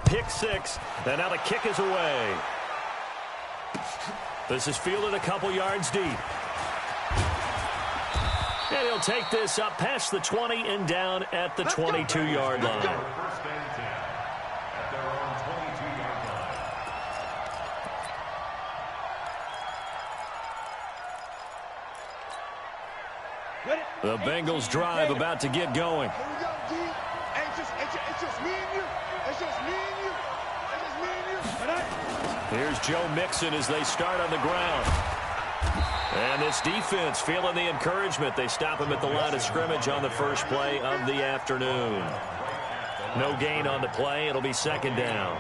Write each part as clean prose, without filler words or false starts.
pick six, and now the kick is away. This is fielded a couple yards deep. And he'll take this up past the 20 and down at the 22-yard line. The Bengals drive about to get going. Here we go, D. It's just me and you. It's just me and you. It's just me and you. Here's Joe Mixon as they start on the ground. And this defense feeling the encouragement. They stop him at the line of scrimmage on the first play of the afternoon. No gain on the play. It'll be second down.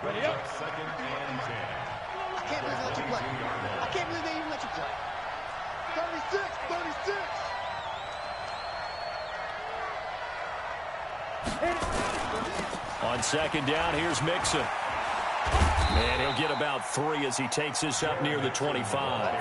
Ready up. Second and 10. I can't believe they let you play. I can't believe they even let you play. 36, 36. On second down, here's Mixon. And he'll get about 3 as he takes this up near the 25.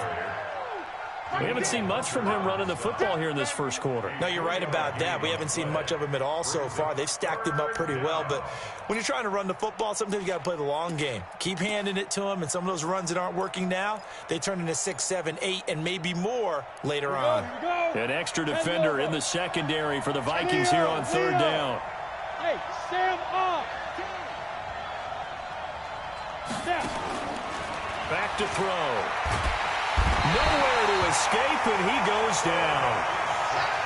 We haven't seen much from him running the football here in this first quarter. No, you're right about that. We haven't seen much of him at all so far. They've stacked him up pretty well, but when you're trying to run the football, sometimes you got to play the long game. Keep handing it to him, and some of those runs that aren't working now, they turn into 6, 7, 8, and maybe more later on. An extra defender in the secondary for the Vikings here on third down. Hey, Sam up. Back to throw. Nowhere to escape, and he goes down.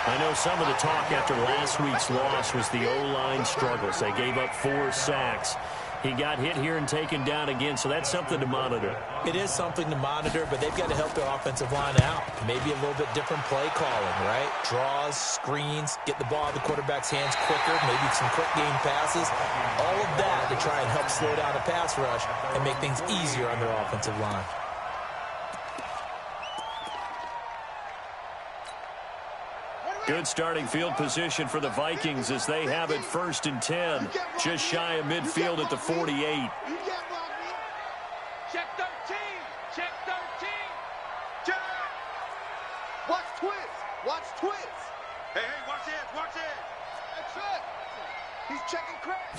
I know some of the talk after last week's loss was the O-line struggles. They gave up 4 sacks. He got hit here and taken down again, so that's something to monitor. It is something to monitor, but they've got to help their offensive line out. Maybe a little bit different play calling, right? Draws, screens, get the ball in the quarterback's hands quicker, maybe some quick game passes. All of that to try and help slow down the pass rush and make things easier on their offensive line. Good starting field position for the Vikings as they have it 1st and 10. Just shy of midfield at the 48. Check 13. Check 13. Check. Watch twins. Watch twins. Hey, watch it. Watch it. That's it. He's checking crack.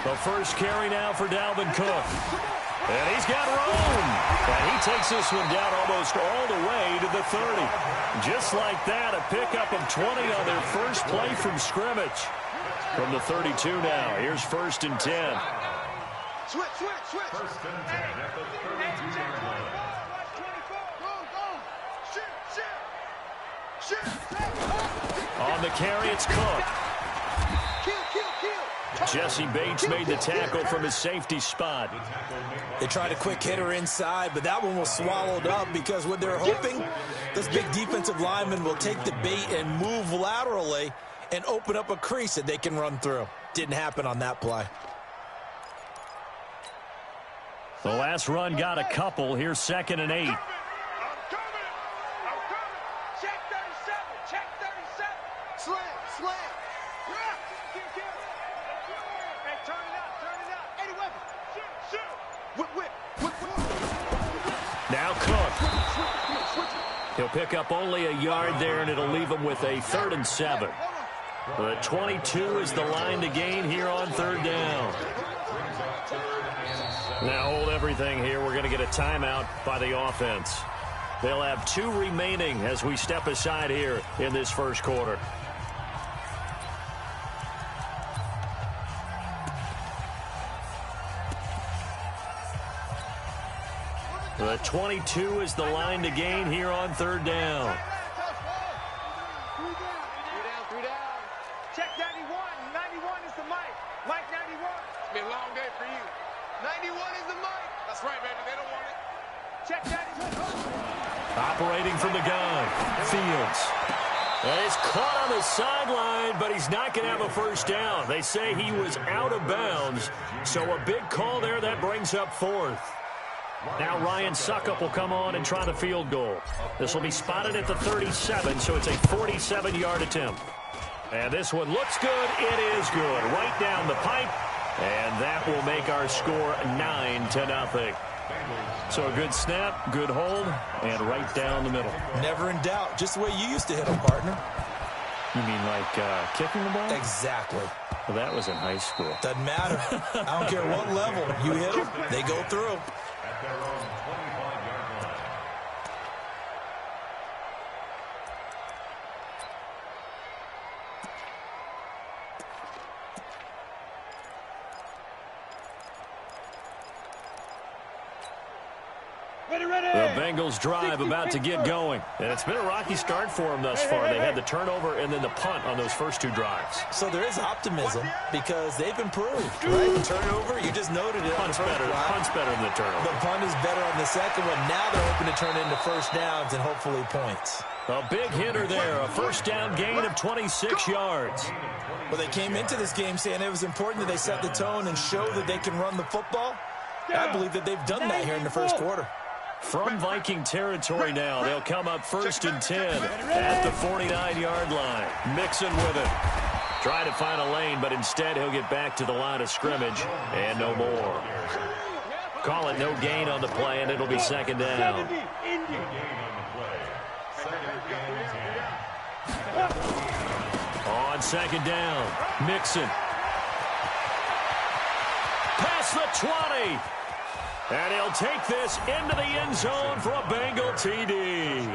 The first carry now for Dalvin Cook. And he's got room. And he takes this one down almost all the way to the 30. Just like that, a pickup of 20 on their first play from scrimmage. From the 32 now, here's 1st and 10. Switch. First and 10 at the 32-yard line. Shoot. On the carry, it's Cook. Kill. Jesse Bates made the tackle from his safety spot. They tried a quick hitter inside, but that one was swallowed up because what they're hoping, this big defensive lineman will take the bait and move laterally and open up a crease that they can run through. Didn't happen on that play. The last run got a couple. Here's 2nd and 8. I'm coming. Check 37. Check 37. Slam. Hey, turn it up. Any weapon. Shoot. Whip. Now Cook. He'll pick up only a yard there, and it'll leave him with a 3rd and 7. The 22 is the line to gain here on third down. Now hold everything here. We're going to get a timeout by the offense. They'll have 2 remaining as we step aside here in this first quarter. The 22 is the line to gain here on third down. 3 down. Check 91. 91 is the mic. Mike 91. It's been a long day for you. 91 is the mic. That's right, baby. They don't want it. Check 91. Operating from the gun, Fields. And he's caught on the sideline, but he's not going to have a first down. They say he was out of bounds, so a big call there. That brings up 4th. Now Ryan Suckup will come on and try the field goal. This will be spotted at the 37, so it's a 47-yard attempt. And this one looks good. It is good. Right down the pipe. And that will make our score 9-0. So a good snap, good hold, and right down the middle. Never in doubt. Just the way you used to hit them, partner. You mean like kicking the ball? Exactly. Well, that was in high school. Doesn't matter. I don't care what level. You hit them, they go through. The Bengals drive about to get going. And it's been a rocky start for them thus far. They had the turnover and then the punt on those first 2 drives. So there is optimism because they've improved, right? The turnover, you just noted it. Punt's better than the turnover. The punt is better on the second one. Now they're hoping to turn it into first downs and hopefully points. A big hitter there. A first down gain of 26 yards. Well, they came into this game saying it was important that they set the tone and show that they can run the football. I believe that they've done that here in the first quarter. From Viking territory now, they'll come up 1st and 10 at the 49-yard line. Mixon with it. Try to find a lane, but instead he'll get back to the line of scrimmage and no more. Call it no gain on the play, and it'll be 2nd down. On 2nd down, Mixon. Past the 20. And he'll take this into the end zone for a Bengal TD.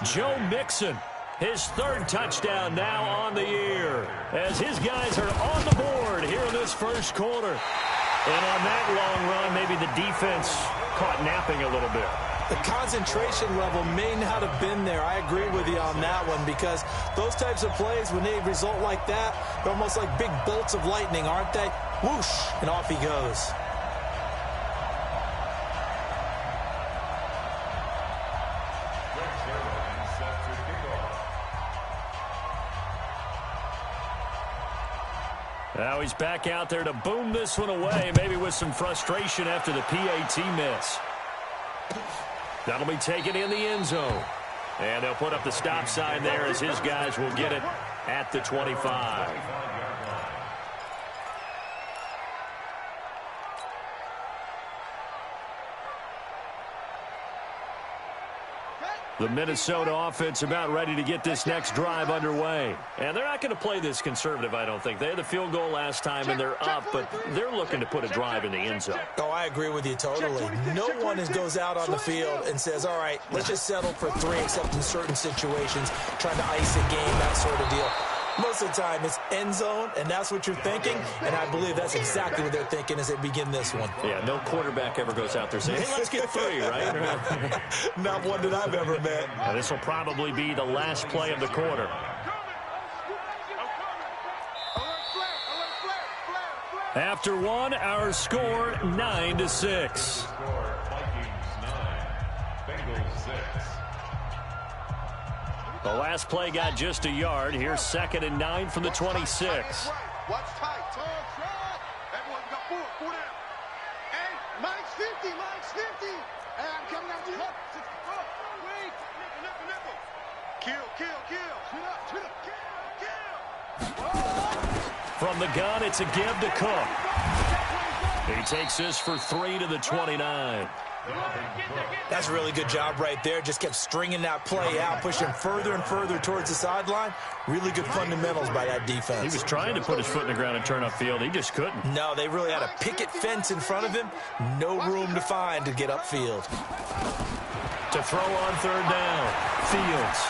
Joe Mixon, his 3rd touchdown now on the year, as his guys are on the board here in this first quarter. And on that long run, maybe the defense caught napping a little bit. The concentration level may not have been there. I agree with you on that one because those types of plays, when they result like that, they're almost like big bolts of lightning, aren't they? Whoosh, and off he goes. Now he's back out there to boom this one away, maybe with some frustration after the PAT miss. That'll be taken in the end zone. And they'll put up the stop sign there as his guys will get it at the 25. The Minnesota offense about ready to get this next drive underway. And they're not going to play this conservative, I don't think. They had the field goal last time, and they're up, but they're looking to put a drive in the end zone. Oh, I agree with you totally. No one goes out on the field and says, all right, let's just settle for 3, except in certain situations, trying to ice a game, that sort of deal. Most of the time, it's end zone, and that's what you're thinking, and I believe that's exactly what they're thinking as they begin this one. Yeah, no quarterback ever goes out there saying, hey, let's get 3, right? Not one that I've ever met. Now, this will probably be the last play of the quarter. After 1, our score 9-6. The last play got just a yard. Here's 2nd and 9 from the 26. Watch tight. Everyone got 4 down. And Mike's 50. And I'm coming after you. Wait. Nickel. Kill. From the gun, it's a give to Cook. He takes this for 3 to the 29. That's a really good job right there. Just kept stringing that play out, pushing further and further towards the sideline. Really good fundamentals by that defense. He was trying to put his foot in the ground and turn upfield. He just couldn't. No, they really had a picket fence in front of him. No room to find to get upfield. To throw on 3rd down, Fields.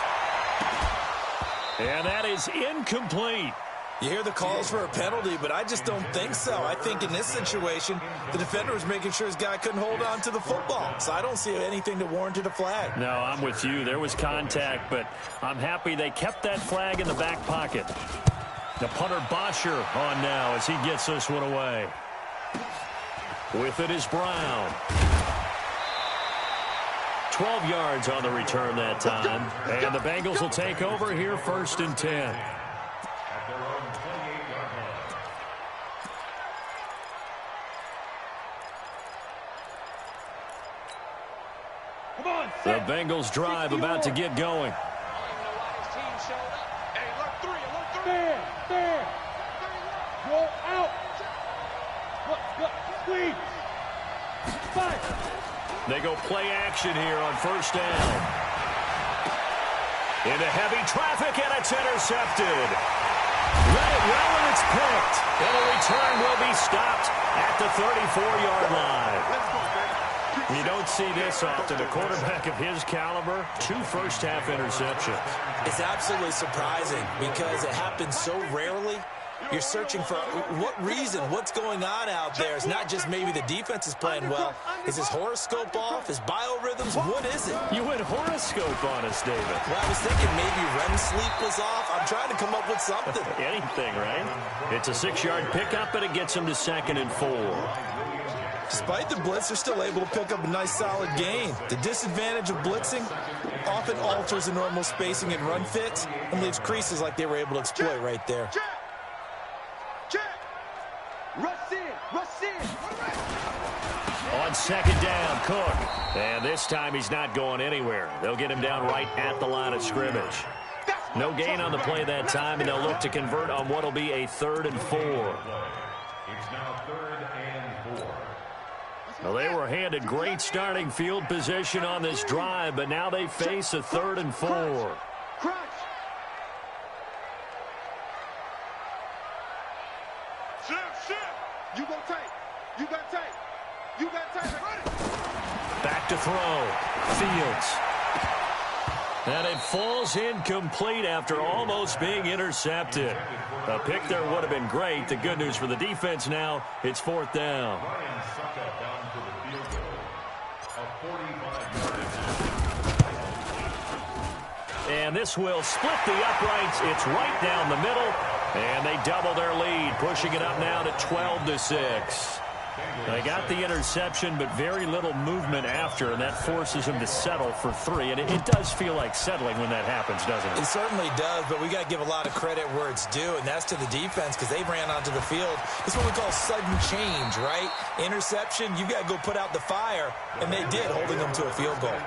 And that is incomplete. You hear the calls for a penalty, but I just don't think so. I think in this situation, the defender was making sure his guy couldn't hold on to the football. So I don't see anything that warranted a flag. No, I'm with you. There was contact, but I'm happy they kept that flag in the back pocket. The punter Bosher on now as he gets this one away. With it is Brown. 12 yards on the return that time. And the Bengals will take over here 1st and 10. The Bengals drive about to get going. There. Roll out. Squeeze. They go play action here on 1st down. Into heavy traffic, and it's intercepted. Let it well, and it's picked. And a return will be stopped at the 34-yard line. You don't see this often. A quarterback of his caliber, 2 first-half interceptions. It's absolutely surprising because it happens so rarely. You're searching for what reason, what's going on out there. It's not just maybe the defense is playing well. Is his horoscope off? His biorhythms? What is it? You went horoscope on us, David. Well, I was thinking maybe REM sleep was off. I'm trying to come up with something. Anything, right? It's a 6-yard pickup, and it gets him to 2nd and 4. Despite the blitz, they're still able to pick up a nice, solid gain. The disadvantage of blitzing often alters the normal spacing and run fits and leaves creases like they were able to exploit right there. Rush in. On 2nd down, Cook. And this time he's not going anywhere. They'll get him down right at the line of scrimmage. No gain on the play that time, and they'll look to convert on what will be a 3rd and 4. It's now 3rd and 4. Well, they were handed great starting field position on this drive, but now they face a 3rd and 4. Crunch. You go tight. You got tight. You got tight. Back to throw. Fields. And it falls incomplete after almost being intercepted. A pick there would have been great. The good news for the defense now, it's 4th down. And this will split the uprights. It's right down the middle. And they double their lead, pushing it up now to 12-6. They got the interception, but very little movement after, and that forces them to settle for 3. And it does feel like settling when that happens, doesn't it? It certainly does, but we got to give a lot of credit where it's due, and that's to the defense because they ran onto the field. It's what we call sudden change, right? Interception, you got to go put out the fire, and they did, holding them to a field goal.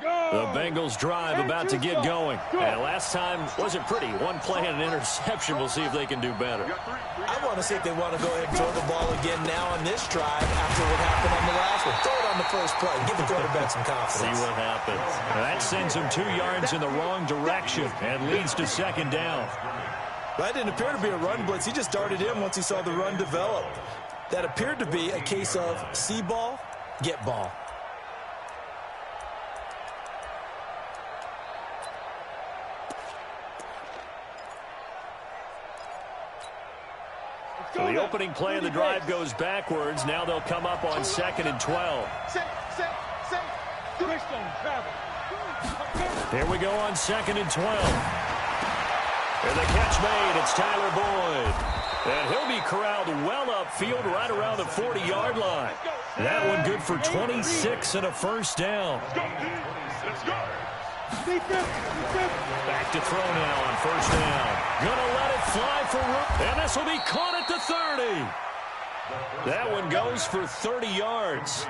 The Bengals drive about to get going. And last time wasn't pretty. 1 play and an interception. We'll see if they can do better. I want to see if they want to go ahead and throw the ball again now on this drive after what happened on the last one. Throw it on the first play. Give the quarterback some confidence. See what happens. That sends him 2 yards in the wrong direction and leads to 2nd down. That didn't appear to be a run blitz. He just darted in once he saw the run develop. That appeared to be a case of see ball, get ball. So the opening play of the drive goes backwards. Now they'll come up on 2nd and 12. Here we go on 2nd and 12. And the catch made. It's Tyler Boyd. And he'll be corralled well upfield right around the 40-yard line. That one good for 26 and a 1st down. Back to throw now on 1st down. Gonna let it fly for Rook. And this will be caught at the 30. That one goes for 30 yards.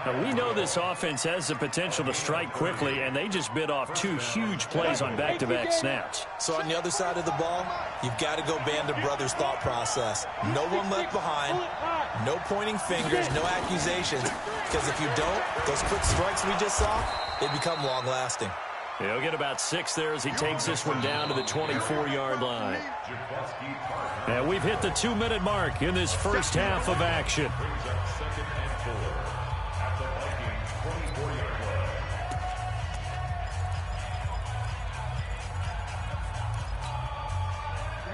Now, we know this offense has the potential to strike quickly, and they just bit off 2 huge plays on back-to-back snaps. So on the other side of the ball, you've got to go Band of Brothers thought process. No one left behind, no pointing fingers, no accusations, because if you don't, those quick strikes we just saw, they become long-lasting. He'll get about 6 there as he takes this one down to the 24-yard line. And we've hit the 2-minute mark in this first half of action.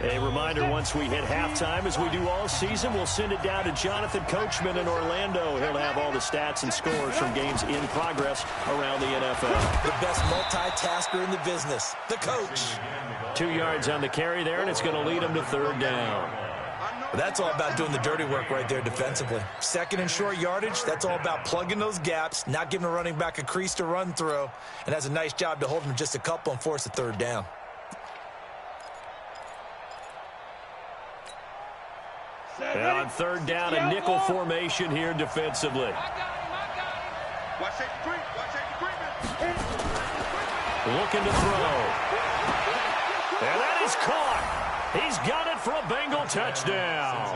A reminder, once we hit halftime, as we do all season, we'll send it down to Jonathan Coachman in Orlando. He'll have all the stats and scores from games in progress around the NFL. The best multitasker in the business, the coach. 2 yards on the carry there, and it's going to lead him to 3rd down. That's all about doing the dirty work right there defensively. 2nd and short yardage, that's all about plugging those gaps, not giving a running back a crease to run through, and has a nice job to hold him just a couple and force a 3rd down. And on 3rd down, a nickel formation here defensively. Watch that screen. Watch that screen. Looking to throw. And that is caught. He's got it for a Bengal touchdown.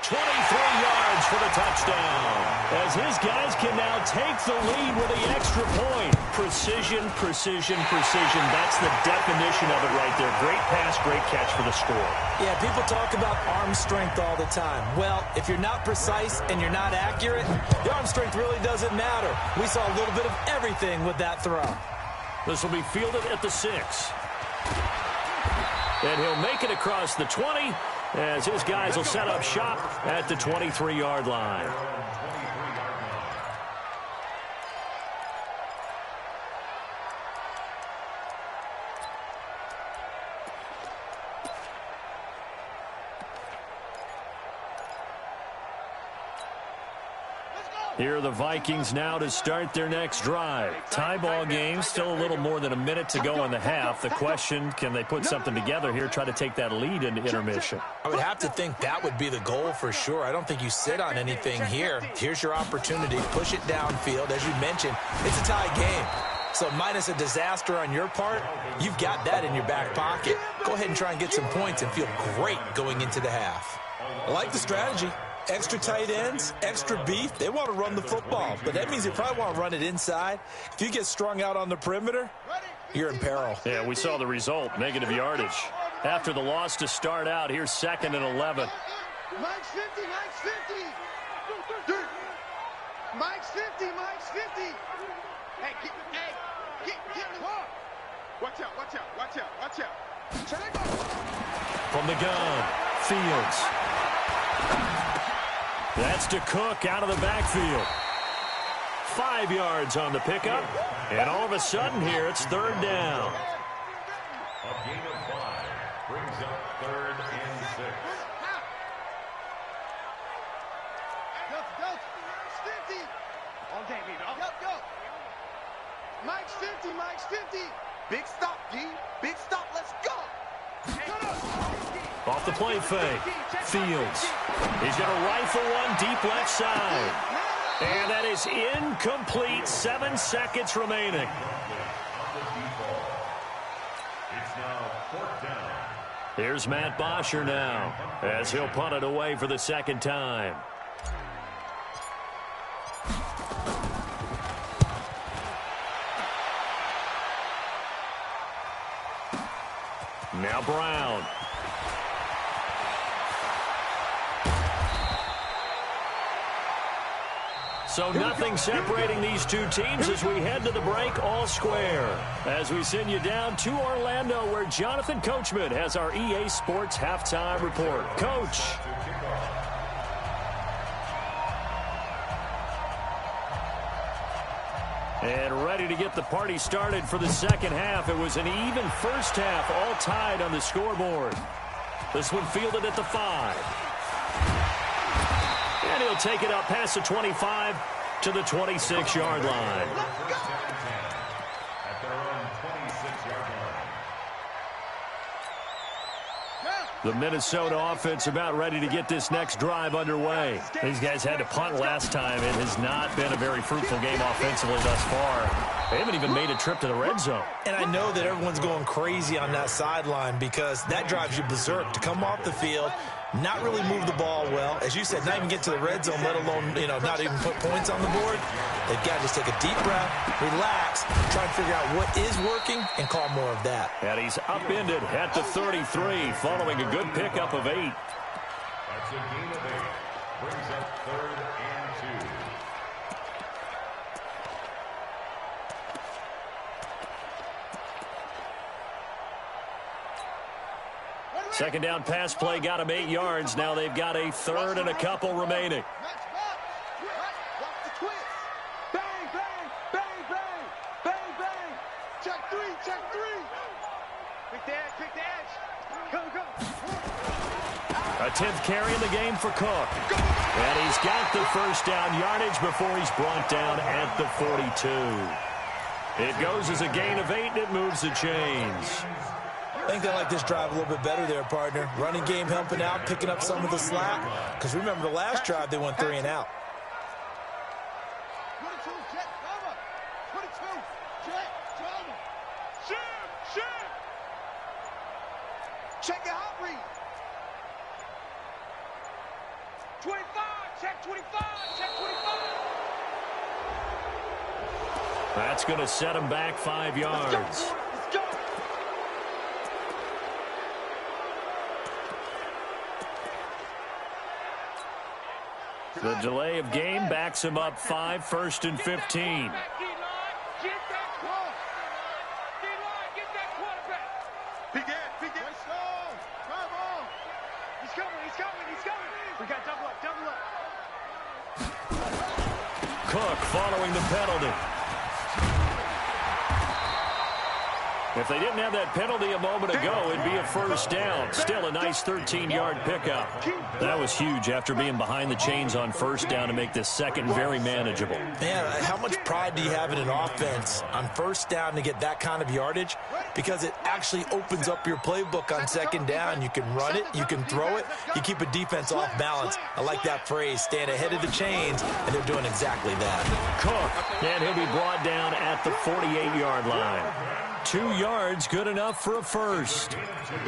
23 yards for the touchdown. As his guys can now take the lead with the extra point. Precision, precision, precision. That's the definition of it right there. Great pass, great catch for the score. Yeah, people talk about arm strength all the time. Well, if you're not precise and you're not accurate, the arm strength really doesn't matter. We saw a little bit of everything with that throw. This will be fielded at the 6. And he'll make it across the 20 as his guys will set up shop at the 23-yard line. Here are the Vikings now to start their next drive. Tie ball game, still a little more than a minute to go in the half. The question, can they put something together here, try to take that lead into intermission? I would have to think that would be the goal for sure. I don't think you sit on anything here. Here's your opportunity. Push it downfield. As you mentioned, it's a tie game. So minus a disaster on your part, you've got that in your back pocket. Go ahead and try and get some points and feel great going into the half. I like the strategy. Extra tight ends, extra beef. They want to run the football, but that means they probably want to run it inside. If you get strung out on the perimeter, you're in peril. Yeah, we saw the result, negative yardage. After the loss to start out, here's 2nd and 11. Mike's 50, Mike's 50. Mike's 50, Mike's 50. Hey, get the ball. Watch out, watch out, watch out, watch out. From the gun, Fields. That's to Cook out of the backfield. 5 yards on the pickup. And all of a sudden here, it's 3rd down. A gain of 5 brings up 3rd and 6. Go. Mike's 50. All day, baby. Go. Mike's 50, Mike's 50. Big stop, D. Big stop, let's go. Off the play fake. Fields. He's going to rifle one deep left side. And that is incomplete. 7 seconds remaining. It's now 4th down. Here's Matt Bosher now as he'll punt it away for the 2nd time. Now Brown. So nothing separating these two teams as we head to the break all square. As we send you down to Orlando where Jonathan Coachman has our EA Sports halftime report. Coach. And ready to get the party started for the 2nd half. It was an even first half, all tied on the scoreboard. This one fielded at the 5. And he'll take it up past the 25 to the 26-yard line. At their own 26-yard line. The Minnesota offense about ready to get this next drive underway. These guys had to punt last time. It has not been a very fruitful game offensively thus far. They haven't even made a trip to the red zone. And I know that everyone's going crazy on that sideline because that drives you berserk to come off the field, not really move the ball well. As you said, not even get to the red zone, let alone, not even put points on the board. They've got to just take a deep breath, relax, try and figure out what is working and call more of that. And he's upended at the 33 following a good pickup of 8. That's a gain of 8. Brings up 3rd and 2. Second down pass play got him 8 yards. Now they've got a 3rd and a couple remaining. Watch the twist. Bang, bang, bang, bang, bang, bang. Check 3, check 3. Quick dash. Go. A 10th carry in the game for Cook. And he's got the first down yardage before he's brought down at the 42. It goes as a gain of 8, and it moves the chains. I think they like this drive a little bit better there, partner. Running game helping out, picking up some of the slack. Because remember, the last drive, they went 3 and out. 22, jet, cover. 22, jet, cover. Check your hot read. 25, check 25, check 25. That's going to set him back 5 yards. Let's go. The delay of game backs him up 5, 1st and 15. We got double up, double up. Cook following the penalty. If they didn't have that penalty a moment ago, it'd be a first down. Still a nice 13-yard pickup. That was huge after being behind the chains on first down to make this second very manageable. Man, how much pride do you have in an offense on first down to get that kind of yardage? Because it actually opens up your playbook on second down. You can run it, you can throw it, you keep a defense off balance. I like that phrase, staying ahead of the chains, and they're doing exactly that. Cook, and he'll be brought down at the 48-yard line. 2 yards, good enough for a first.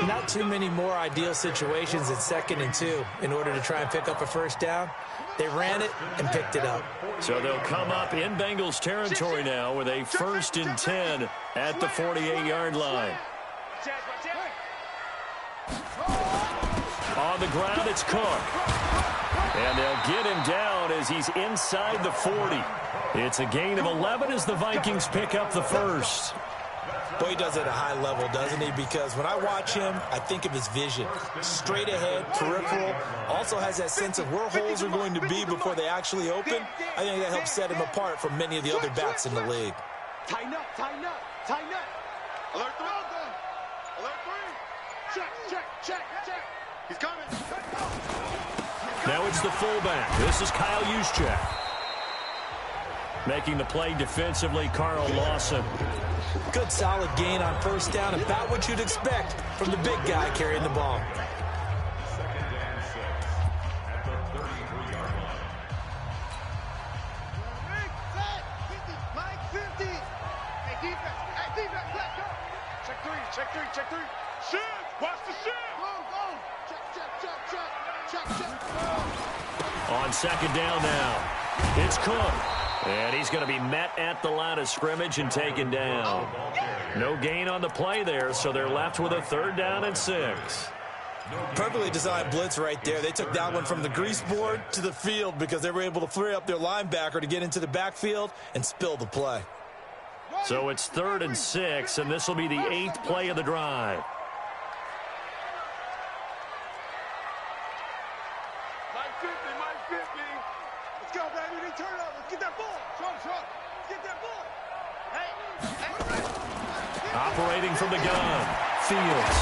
Not too many more ideal situations at 2nd and 2 in order to try and pick up a first down. They ran it and picked it up. So they'll come up in Bengals territory now with a 1st and 10 at the 48-yard line. On the ground, it's Cook. And they'll get him down as he's inside the 40. It's a gain of 11 as the Vikings pick up the first. Boy, he does it at a high level, doesn't he? Because when I watch him, I think of his vision. Straight ahead, peripheral. Also has that sense of where holes are going to be before they actually open. I think that helps set him apart from many of the other backs in the league. Tighten up, tighten up, tighten up. Alert 3. Alert 3. Check. He's coming. Now it's the fullback. This is Kyle Juszczyk. Making the play defensively, Carl Lawson. Good solid gain on first down, about what you'd expect from the big guy carrying the ball. Mike 50. Hey, defense, let's go. Check three. Shit, watch the shit. Go. Check. On second down now, it's Cook. And he's going to be met at the line of scrimmage and taken down. No gain on the play there, so they're left with a 3rd down and 6. Perfectly designed blitz right there. They took that one from the grease board to the field because they were able to free up their linebacker to get into the backfield and spill the play. So it's 3rd and 6, and this will be the 8th play of the drive. Mike 50. Let's go, baby. They turn up. Let's get that ball. Truck. Get that ball. Hey. Operating from the gun, Fields.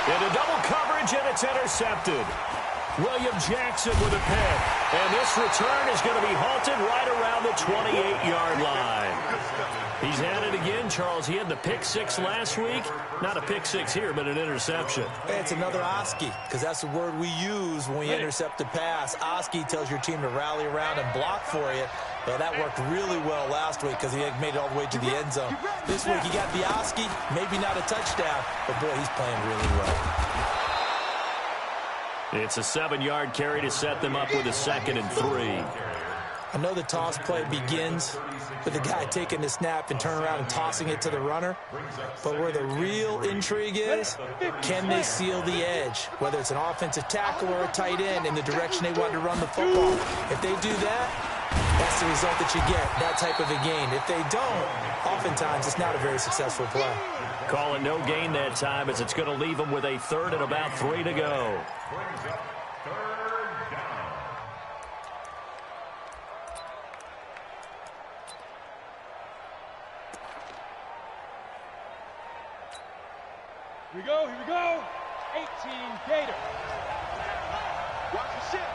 Into double coverage, and it's intercepted. William Jackson with a pick. And this return is going to be halted right around the 28-yard line. He's at it again, Charles. He had the pick 6 last week. Not a pick 6 here, but an interception. It's another Oski, because that's the word we use when we intercept a pass. Oski tells your team to rally around and block for you. Well, that worked really well last week because he made it all the way to the end zone. This week he got the Oski, maybe not a touchdown, but boy, he's playing really well. It's a 7-yard carry to set them up with a 2nd and 3. I know the toss play begins with the guy taking the snap and turning around and tossing it to the runner. But where the real intrigue is, can they seal the edge? Whether it's an offensive tackle or a tight end in the direction they want to run the football. If they do that, that's the result that you get, that type of a gain. If they don't, oftentimes it's not a very successful play. Call it no gain that time as it's going to leave them with a 3rd and about 3 to go. Here we go. 18 Gator. Watch the ship.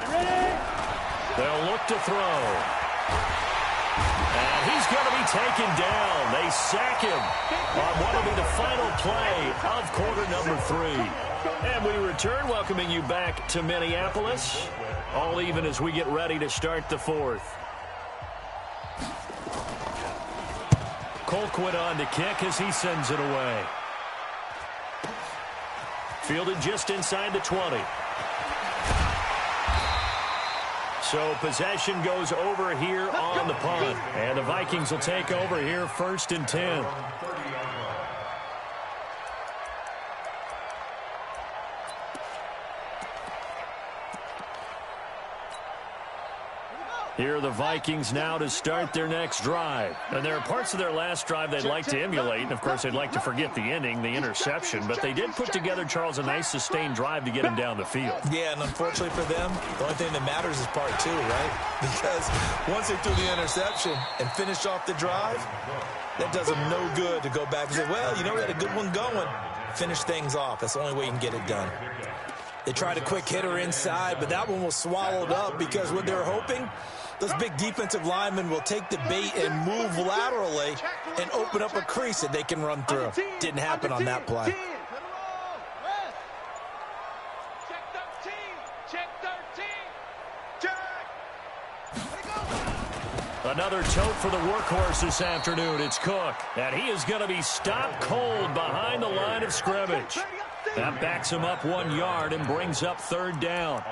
Ready? They'll look to throw. And he's going to be taken down. They sack him on what will be the final play of quarter number 3. And we return, welcoming you back to Minneapolis. All even as we get ready to start the 4th. Colquitt on to kick as he sends it away. Fielded just inside the 20. So possession goes over here on the punt. And the Vikings will take over here 1st and 10. Here are the Vikings now to start their next drive. And there are parts of their last drive they'd like to emulate. And, of course, they'd like to forget the ending, the interception. But they did put together, Charles, a nice sustained drive to get him down the field. Yeah, and unfortunately for them, the only thing that matters is part 2, right? Because once they threw the interception and finished off the drive, that does them no good to go back and say, well, you know, we had a good one going. Finish things off. That's the only way you can get it done. They tried a quick hitter inside, but that one was swallowed up because what they're hoping, those big defensive linemen will take the bait and move laterally and open up a crease that they can run through. Didn't happen on that play. Another tote for the workhorse this afternoon. It's Cook. And he is going to be stopped cold behind the line of scrimmage. That backs him up 1 yard and brings up 3rd down.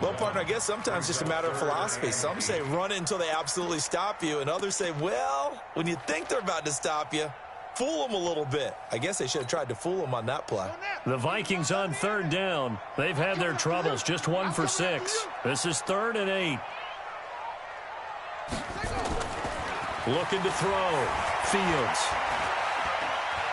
Well, partner, I guess sometimes it's just a matter of philosophy. Some say run it until they absolutely stop you, and others say, well, when you think they're about to stop you, fool them a little bit. I guess they should have tried to fool them on that play. The Vikings on 3rd down. They've had their troubles, just 1 for 6. This is 3rd and 8. Looking to throw. Fields.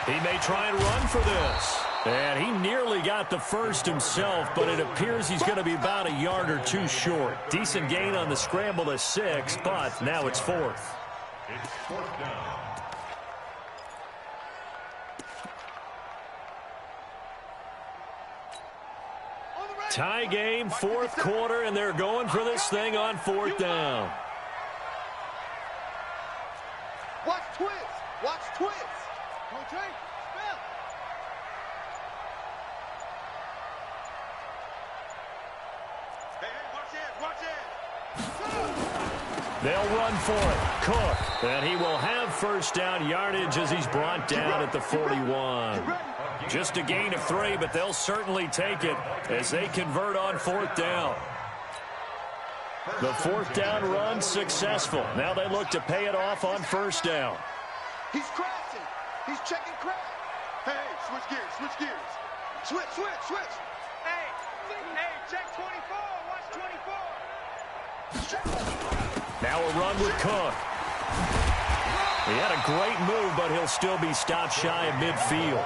He may try and run for this. And he nearly got the first himself, but it appears he's going to be about a yard or 2 short. Decent gain on the scramble to 6, but now it's 4th. It's 4th down. Tie game, 4th quarter, and they're going for this thing on 4th down. Watch twist. Watch twist. They'll run for it. Cook. And he will have 1st down yardage as he's brought down at the 41. Just a gain of 3, but they'll certainly take it as they convert on 4th down. The 4th down run successful. Now they look to pay it off on 1st down. He's crashing. He's checking crash. Hey, switch gears. Switch gears. Switch. Hey, check 24. Watch 24. Now a run with Cook. He had a great move, but he'll still be stopped shy of midfield.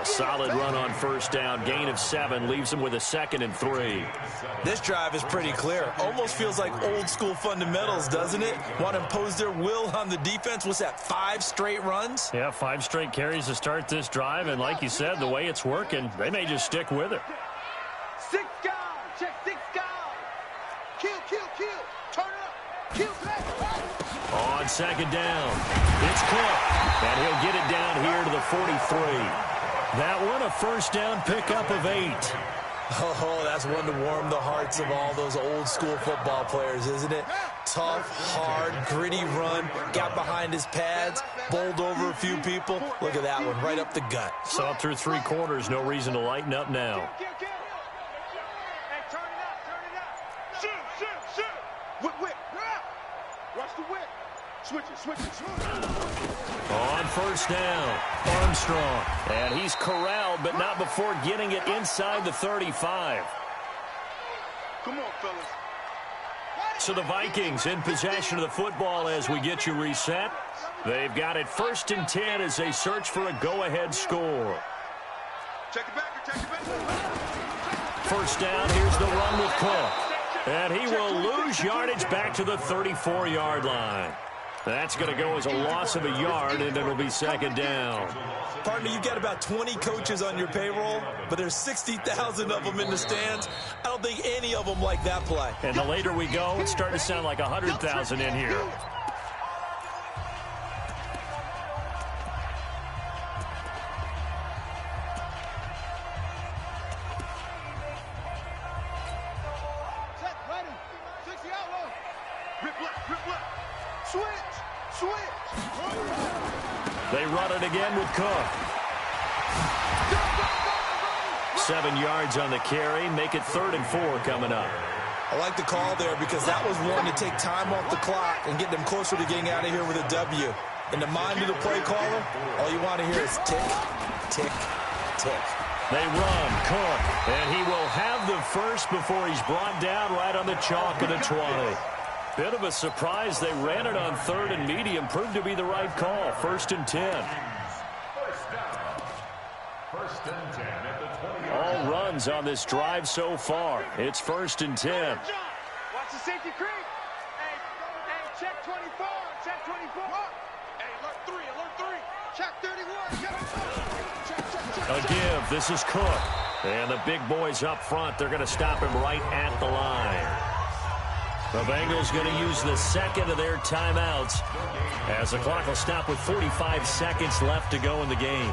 A solid run on 1st down. Gain of 7 leaves him with a 2nd and 3. This drive is pretty clear. Almost feels like old school fundamentals, doesn't it? Want to impose their will on the defense. What's that, 5 straight runs? Yeah, 5 straight carries to start this drive. And like you said, the way it's working, they may just stick with it. 6 guys. Check 6 guys. Kill. Turn it up. Kill back. On 2nd down, it's Cook. And he'll get it down here to the 43. That one a 1st down pickup of 8. Oh, that's one to warm the hearts of all those old school football players, isn't it? Tough, hard, gritty run, got behind his pads, bowled over a few people. Look at that one, right up the gut. Saw through 3 quarters, no reason to lighten up now. Hey, turn it up. Shoot. Whip. Watch the whip. Switch it. On 1st down, Armstrong. And he's corralled, but not before getting it inside the 35. Come on, fellas. So the Vikings in possession of the football as we get you reset. They've got it 1st and 10 as they search for a go-ahead score. Check it back. 1st down, here's the run with Cook. And he will lose yardage back to the 34-yard line. That's going to go as a loss of a yard, and it'll be 2nd down. Partner, you've got about 20 coaches on your payroll, but there's 60,000 of them in the stands. I don't think any of them like that play. And the later we go, it's starting to sound like 100,000 in here. They run it again with Cook. 7 yards on the carry. Make it 3rd and 4 coming up. I like the call there because that was one to take time off the clock and get them closer to getting out of here with a W. In the mind of the play caller, all you want to hear is tick, tick, tick. They run, Cook, and he will have the first before he's brought down right on the chalk of the 20. Bit of a surprise. They ran it on 3rd and medium. Proved to be the right call. 1st and 10. First and 10 at the 20. All runs on this drive so far. It's 1st and 10. Watch the safety creep. Hey, check 24. Check 24. Hey, alert 3. Check 31. A give. This is Cook. And the big boys up front. They're going to stop him right at the line. The Bengals going to use the second of their timeouts as the clock will stop with 45 seconds left to go in the game.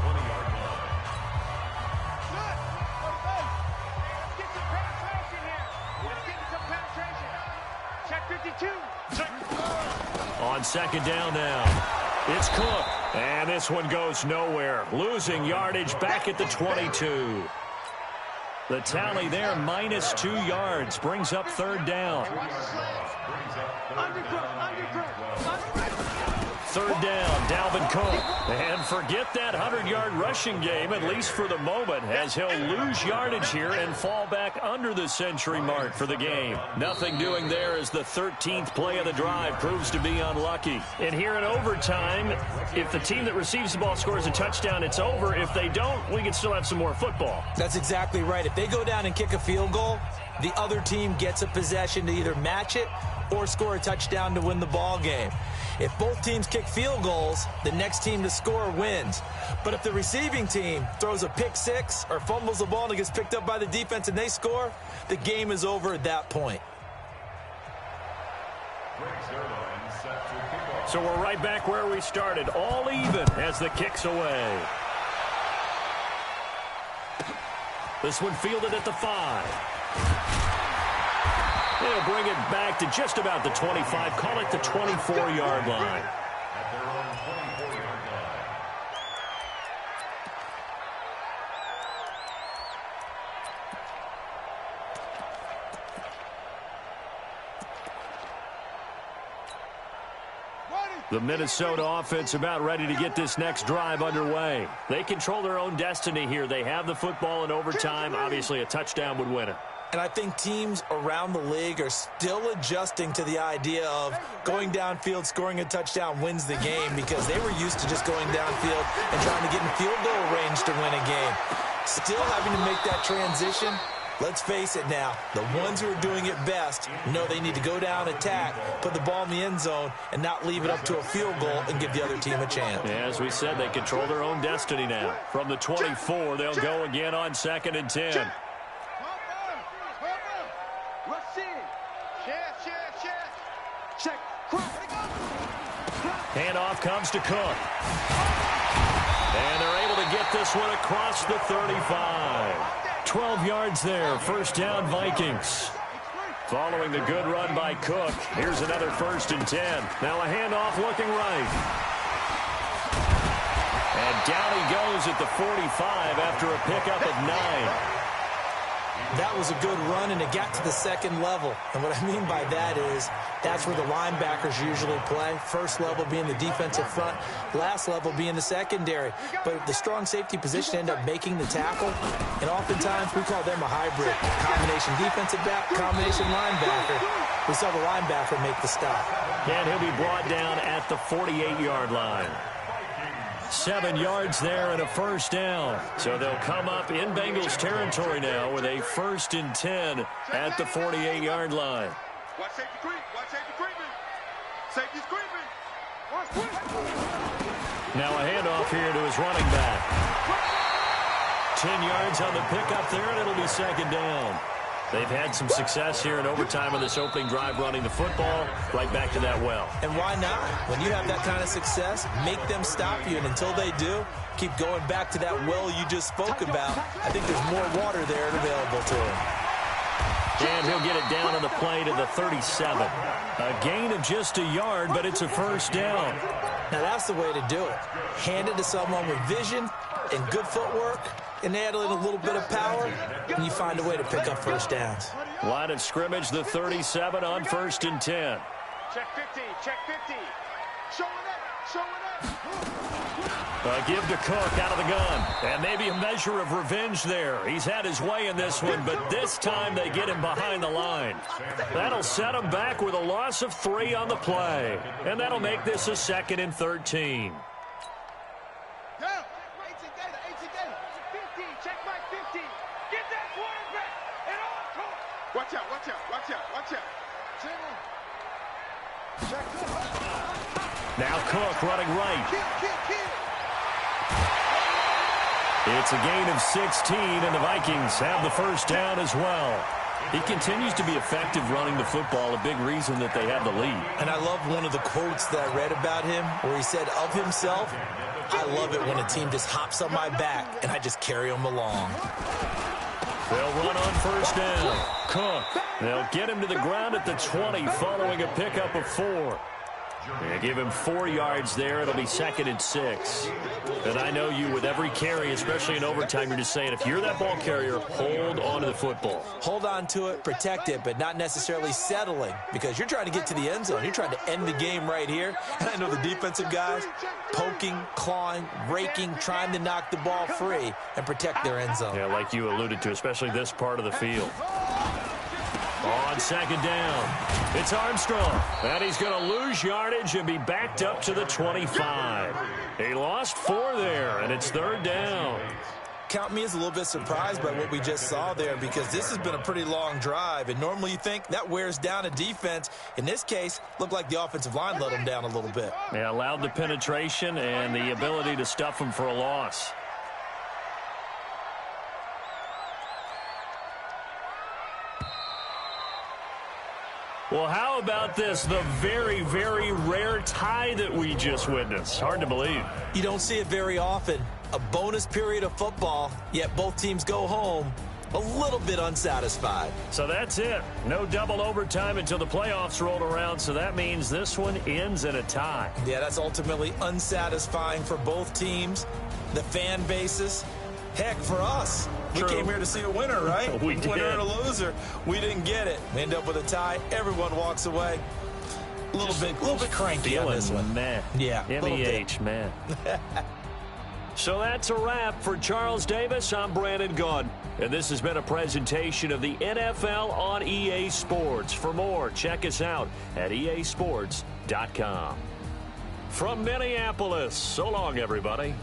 On 2nd down now, it's Cook, and this one goes nowhere. Losing yardage back at the 22. The tally there, -2 yards, brings up 3rd down. 3rd down, Dalvin Cook. And forget that 100-yard rushing game, at least for the moment, as he'll lose yardage here and fall back under the century mark for the game. Nothing doing there as the 13th play of the drive proves to be unlucky. And here in overtime, if the team that receives the ball scores a touchdown, it's over. If they don't, we can still have some more football. That's exactly right. If they go down and kick a field goal, the other team gets a possession to either match it or score a touchdown to win the ball game. If both teams kick field goals, the next team to score wins. But if the receiving team throws a pick six or fumbles the ball and it gets picked up by the defense and they score, the game is over at that point. So we're right back where we started, all even as the kick's away. This one fielded at the 5. They'll bring it back to just about the 25. Call it the 24-yard line. At their own 24-yard line. The Minnesota offense about ready to get this next drive underway. They control their own destiny here. They have the football in overtime. Obviously, a touchdown would win it. And I think teams around the league are still adjusting to the idea of going downfield, scoring a touchdown wins the game, because they were used to just going downfield and trying to get in field goal range to win a game. Still having to make that transition. Let's face it now, the ones who are doing it best know they need to go down, attack, put the ball in the end zone, and not leave it up to a field goal and give the other team a chance. Yeah, as we said, they control their own destiny now. From the 24, they'll go again on 2nd and 10. Handoff comes to Cook. And they're able to get this one across the 35. 12 yards there, 1st down Vikings. Following the good run by Cook, here's another 1st and 10. Now a handoff looking right. And down he goes at the 45 after a pickup of 9. That was a good run, and it got to the 2nd level. And what I mean by that is that's where the linebackers usually play. First level being the defensive front, last level being the secondary. But the strong safety position ended up making the tackle, and oftentimes we call them a hybrid. Combination defensive back, combination linebacker. We saw the linebacker make the stop. And he'll be brought down at the 48-yard line. 7 yards there and a 1st down. So they'll come up in Bengals territory now with a 1st and 10 at the 48-yard line. Watch safety creep. Watch safety creeping. Safety's creeping. Watch quick. Now a handoff here to his running back. 10 yards on the pickup there, and it'll be 2nd down. They've had some success here in overtime on this opening drive running the football right back to that well. And why not? When you have that kind of success, make them stop you. And until they do, keep going back to that well you just spoke about. I think there's more water there available to him. And he'll get it down on the play to the 37. A gain of just a yard, but it's a 1st down. Now that's the way to do it. Hand it to someone with vision and good footwork, and add in a little bit of power, and you find a way to pick up first downs. Line of scrimmage, the 37 on 1st and 10. Check 50, check 50. Show it up, show it up. Give to Cook out of the gun. And maybe a measure of revenge there. He's had his way in this one, but this time they get him behind the line. That'll set him back with a loss of 3 on the play. And that'll make this a 2nd and 13. Down. 18 Gator, 18 Gator. 50, check my 50. Get that quarterback and on court. Watch out, watch out, watch out, watch out. Check Cook. Now Cook running right. Kill. It's a gain of 16, and the Vikings have the first down as well. He continues to be effective running the football, a big reason that they have the lead. And I love one of the quotes that I read about him where he said of himself, I love it when a team just hops on my back and I just carry them along. They'll run on first down. Cook. They'll get him to the ground at the 20 following a pickup of 4. They give him 4 yards there. It'll be 2nd and 6. And I know you, with every carry, especially in overtime, you're just saying, if you're that ball carrier, hold on to the football. Hold on to it, protect it, but not necessarily settling, because you're trying to get to the end zone. You're trying to end the game right here. And I know the defensive guys poking, clawing, raking, trying to knock the ball free and protect their end zone. Yeah, like you alluded to, especially this part of the field. On 2nd down, it's Armstrong, and he's going to lose yardage and be backed up to the 25. He lost 4 there, and it's 3rd down. Count me as a little bit surprised by what we just saw there, because this has been a pretty long drive, and normally you think that wears down a defense. In this case, looked like the offensive line let him down a little bit. Yeah, allowed the penetration and the ability to stuff him for a loss. Well, how about this? The very, very rare tie that we just witnessed. Hard to believe. You don't see it very often. A bonus period of football, yet both teams go home a little bit unsatisfied. So that's it. No double overtime until the playoffs roll around, so that means this one ends in a tie. Yeah, that's ultimately unsatisfying for both teams, the fan bases. Heck, for us, True. We came here to see a winner, right? We did. Winner and a loser. We didn't get it. We end up with a tie. Everyone walks away. A little bit cranky on this one. Man. Yeah, MEH, man. So that's a wrap for Charles Davis. I'm Brandon Gaudin, and this has been a presentation of the NFL on EA Sports. For more, check us out at easports.com. From Minneapolis, so long, everybody.